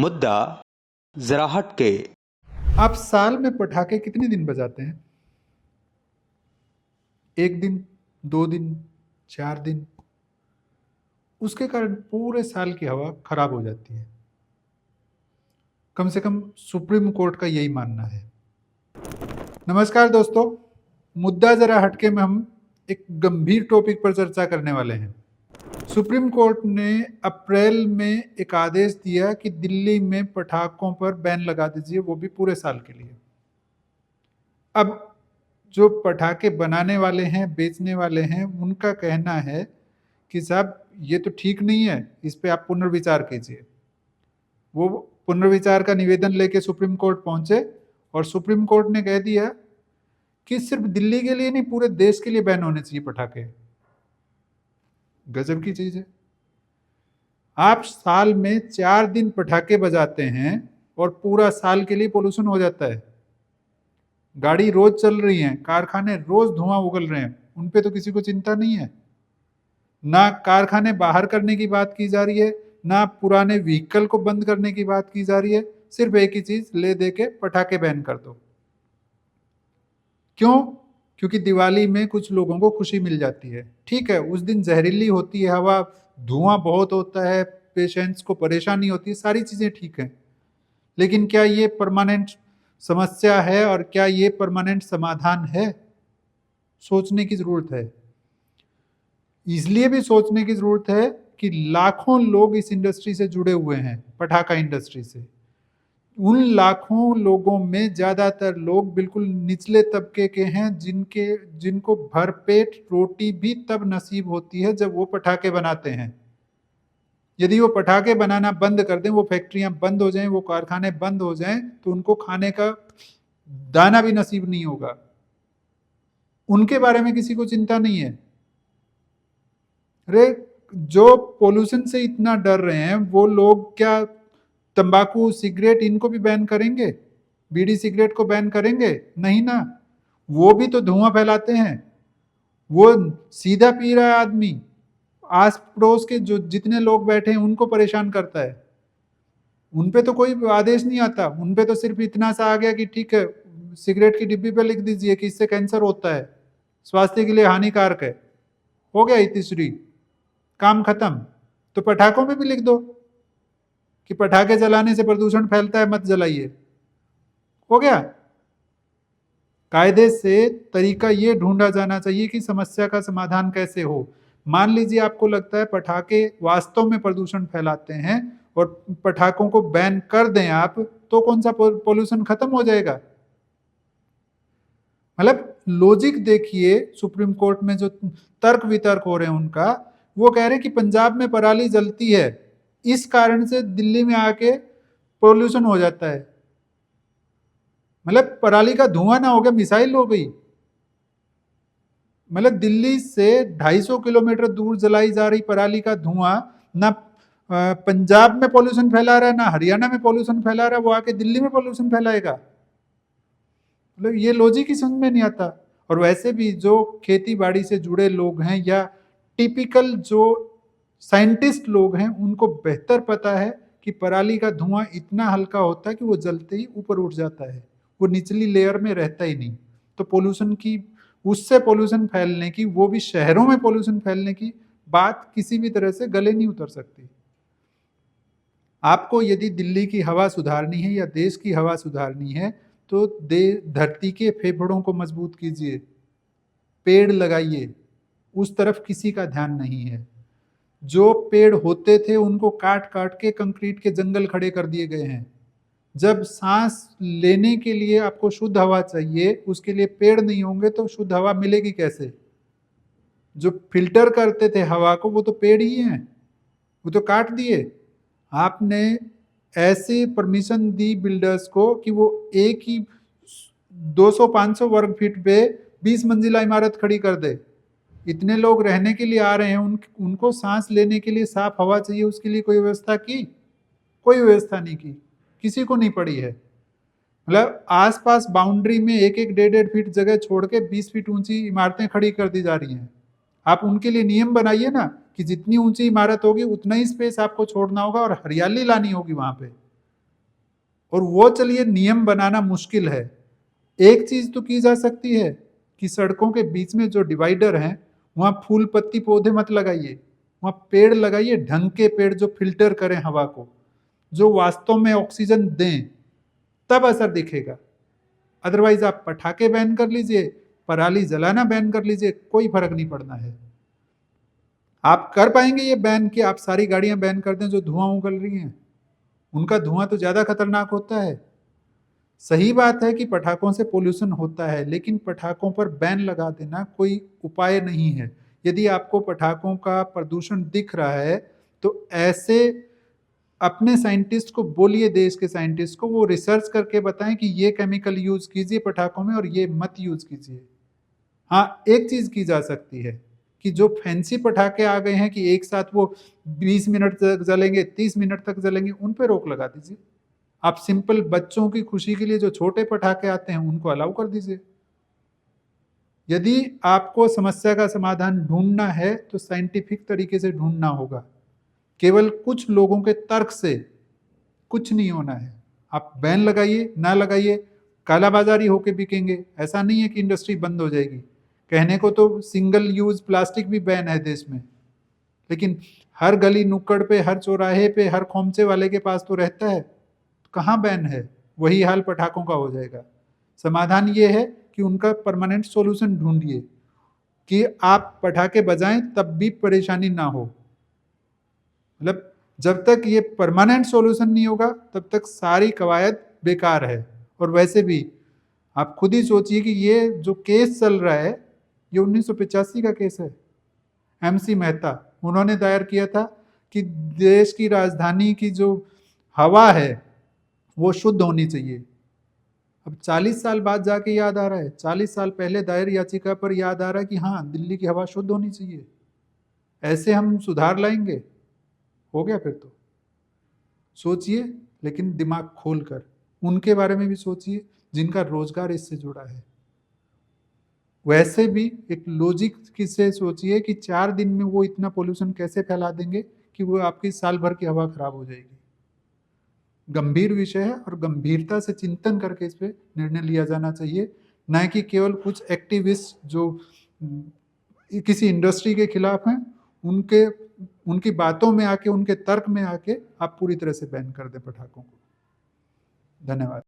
मुद्दा जरा हटके। आप साल में पटाखे कितने दिन बजाते हैं? 1 दिन, 2 दिन, 4 दिन? उसके कारण पूरे साल की हवा खराब हो जाती है। कम से कम सुप्रीम कोर्ट का यही मानना है। नमस्कार दोस्तों, मुद्दा जरा हटके में हम एक गंभीर टॉपिक पर चर्चा करने वाले हैं। सुप्रीम कोर्ट ने अप्रैल में एक आदेश दिया कि दिल्ली में पटाखों पर बैन लगा दीजिए, वो भी पूरे साल के लिए। अब जो पटाखे बनाने वाले हैं, बेचने वाले हैं, उनका कहना है कि साहब ये तो ठीक नहीं है, इस पे आप पुनर्विचार कीजिए। वो पुनर्विचार का निवेदन लेके सुप्रीम कोर्ट पहुंचे और सुप्रीम कोर्ट ने कह दिया कि सिर्फ दिल्ली के लिए नहीं, पूरे देश के लिए बैन होने चाहिए पटाखे। गजब की चीज है। आप साल में 4 दिन पटाखे बजाते हैं और पूरा साल के लिए पोल्यूशन हो जाता है। गाड़ी रोज चल रही है, कारखाने रोज धुआं उगल रहे हैं, उन पे तो किसी को चिंता नहीं है। ना कारखाने बाहर करने की बात की जा रही है, ना पुराने व्हीकल को बंद करने की बात की जा रही है। सिर्फ एक ही चीज ले दे के पटाखे बैन कर दो। क्यों? क्योंकि दिवाली में कुछ लोगों को खुशी मिल जाती है। ठीक है, उस दिन जहरीली होती है हवा, धुआं बहुत होता है, पेशेंट्स को परेशानी होती है, सारी चीजें ठीक है। लेकिन क्या ये परमानेंट समस्या है और क्या ये परमानेंट समाधान है? सोचने की जरूरत है। इसलिए भी सोचने की जरूरत है कि लाखों लोग इस इंडस्ट्री से जुड़े हुए हैं, पटाखा इंडस्ट्री से। उन लाखों लोगों में ज्यादातर लोग बिल्कुल निचले तबके के हैं, जिनको भरपेट रोटी भी तब नसीब होती है जब वो पटाखे बनाते हैं। यदि वो पटाखे बनाना बंद कर दें, वो फैक्ट्रियां बंद हो जाएं, वो कारखाने बंद हो जाएं, तो उनको खाने का दाना भी नसीब नहीं होगा। उनके बारे में किसी को चिंता नहीं है। अरे, जो पोल्यूशन से इतना डर रहे हैं वो लोग क्या तंबाकू, सिगरेट इनको भी बैन करेंगे? बीड़ी सिगरेट को बैन करेंगे? नहीं ना। वो भी तो धुआं फैलाते हैं। वो सीधा पी रहा है आदमी, आस पड़ोस के जो जितने लोग बैठे हैं उनको परेशान करता है। उन पे तो कोई आदेश नहीं आता। उन पे तो सिर्फ इतना सा आ गया कि ठीक है, सिगरेट की डिब्बी पे लिख दीजिए कि इससे कैंसर होता है, स्वास्थ्य के लिए हानिकारक है। हो गया इतिश्री, काम खत्म। तो पटाखों में भी लिख दो कि पटाखे जलाने से प्रदूषण फैलता है, मत जलाइए। हो गया। कायदे से तरीका ये ढूंढा जाना चाहिए कि समस्या का समाधान कैसे हो। मान लीजिए आपको लगता है पटाखे वास्तव में प्रदूषण फैलाते हैं और पटाखों को बैन कर दें आप, तो कौन सा पोल्यूशन खत्म हो जाएगा? मतलब लॉजिक देखिए, सुप्रीम कोर्ट में जो तर्क वितर्क हो रहे हैं उनका, वो कह रहे हैं कि पंजाब में पराली जलती है, इस कारण से दिल्ली में आके पोल्यूशन हो जाता है। मतलब पराली का धुआं ना हो गया, मिसाइल हो गई। मतलब दिल्ली से 250 किलोमीटर दूर जलाई जा रही पराली का धुआं ना पंजाब में पोल्यूशन फैला रहा है, ना हरियाणा में पोल्यूशन फैला रहा है, वो आके दिल्ली में पोल्यूशन फैलाएगा। मतलब ये लॉजिक ही समझ में नहीं आता। और वैसे भी जो खेती बाड़ी से जुड़े लोग हैं या टिपिकल जो साइंटिस्ट लोग हैं, उनको बेहतर पता है कि पराली का धुआं इतना हल्का होता है कि वो जलते ही ऊपर उठ जाता है, वो निचली लेयर में रहता ही नहीं। तो पोल्यूशन की, उससे पोल्यूशन फैलने की, वो भी शहरों में पोल्यूशन फैलने की बात किसी भी तरह से गले नहीं उतर सकती। आपको यदि दिल्ली की हवा सुधारनी है या देश की हवा सुधारनी है, तो धरती के फेफड़ों को मजबूत कीजिए, पेड़ लगाइए। उस तरफ किसी का ध्यान नहीं है। जो पेड़ होते थे उनको काट काट के कंक्रीट के जंगल खड़े कर दिए गए हैं। जब सांस लेने के लिए आपको शुद्ध हवा चाहिए, उसके लिए पेड़ नहीं होंगे तो शुद्ध हवा मिलेगी कैसे? जो फिल्टर करते थे हवा को, वो तो पेड़ ही हैं, वो तो काट दिए। आपने ऐसे परमिशन दी बिल्डर्स को कि वो एक ही 200-500 वर्ग फीट पे 20 मंजिला इमारत खड़ी कर दे। इतने लोग रहने के लिए आ रहे हैं, उनको सांस लेने के लिए साफ हवा चाहिए, उसके लिए कोई व्यवस्था की? कोई व्यवस्था नहीं की, किसी को नहीं पड़ी है। मतलब आसपास बाउंड्री में 1-1, 1.5 फीट जगह छोड़ के 20 फीट ऊंची इमारतें खड़ी कर दी जा रही हैं। आप उनके लिए नियम बनाइए ना कि जितनी ऊंची इमारत होगी उतना ही स्पेस आपको छोड़ना होगा और हरियाली लानी होगी वहां पे। और वो चलिए नियम बनाना मुश्किल है। एक चीज तो की जा सकती है कि सड़कों के बीच में जो डिवाइडर हैं वहां फूल पत्ती पौधे मत लगाइए, वहां पेड़ लगाइए, ढंग के पेड़ जो फिल्टर करें हवा को, जो वास्तव में ऑक्सीजन दें, तब असर दिखेगा। अदरवाइज आप पटाखे बैन कर लीजिए, पराली जलाना बैन कर लीजिए, कोई फर्क नहीं पड़ना है। आप कर पाएंगे ये बैन कि आप सारी गाड़ियां बैन कर दें जो धुआं उगल रही हैं? उनका धुआं तो ज्यादा खतरनाक होता है। सही बात है कि पटाखों से पोल्यूशन होता है, लेकिन पटाखों पर बैन लगा देना कोई उपाय नहीं है। यदि आपको पटाखों का प्रदूषण दिख रहा है तो ऐसे अपने साइंटिस्ट को बोलिए, देश के साइंटिस्ट को, वो रिसर्च करके बताएं कि ये केमिकल यूज कीजिए पटाखों में और ये मत यूज कीजिए। हाँ, एक चीज की जा सकती है कि जो फैंसी पटाखे आ गए हैं कि एक साथ वो 20 मिनट तक जलेंगे, 30 मिनट तक जलेंगे, उन पे रोक लगा दीजिए। आप सिंपल बच्चों की खुशी के लिए जो छोटे पटाखे आते हैं उनको अलाउ कर दीजिए। यदि आपको समस्या का समाधान ढूंढना है तो साइंटिफिक तरीके से ढूंढना होगा। केवल कुछ लोगों के तर्क से कुछ नहीं होना है। आप बैन लगाइए ना लगाइए, कालाबाजारी होके बिकेंगे। ऐसा नहीं है कि इंडस्ट्री बंद हो जाएगी। कहने को तो सिंगल यूज प्लास्टिक भी बैन है देश में, लेकिन हर गली नुक्कड़ पे, हर चौराहे पे, हर खोमचे वाले के पास तो रहता है। कहाँ बैन है? वही हाल पटाखों का हो जाएगा। समाधान ये है कि उनका परमानेंट सॉल्यूशन ढूंढिए कि आप पटाखे बजाएं तब भी परेशानी ना हो। मतलब जब तक ये परमानेंट सॉल्यूशन नहीं होगा तब तक सारी कवायद बेकार है। और वैसे भी आप खुद ही सोचिए कि ये जो केस चल रहा है ये 1985 का केस है। एमसी मेहता, उन्होंने दायर किया था कि देश की राजधानी की जो हवा है वो शुद्ध होनी चाहिए। अब 40 साल बाद जाके याद आ रहा है, 40 साल पहले दायर याचिका पर याद आ रहा है कि हाँ, दिल्ली की हवा शुद्ध होनी चाहिए। ऐसे हम सुधार लाएंगे? हो गया फिर तो। सोचिए, लेकिन दिमाग खोलकर। उनके बारे में भी सोचिए जिनका रोजगार इससे जुड़ा है। वैसे भी एक लॉजिक से सोचिए कि 4 दिन में वो इतना पोल्यूशन कैसे फैला देंगे कि वो आपकी साल भर की हवा खराब हो जाएगी। गंभीर विषय है और गंभीरता से चिंतन करके इस पे निर्णय लिया जाना चाहिए, न कि केवल कुछ एक्टिविस्ट जो किसी इंडस्ट्री के खिलाफ हैं उनके उनकी बातों में आके, उनके तर्क में आके आप पूरी तरह से बैन कर दें पटाखों को। धन्यवाद।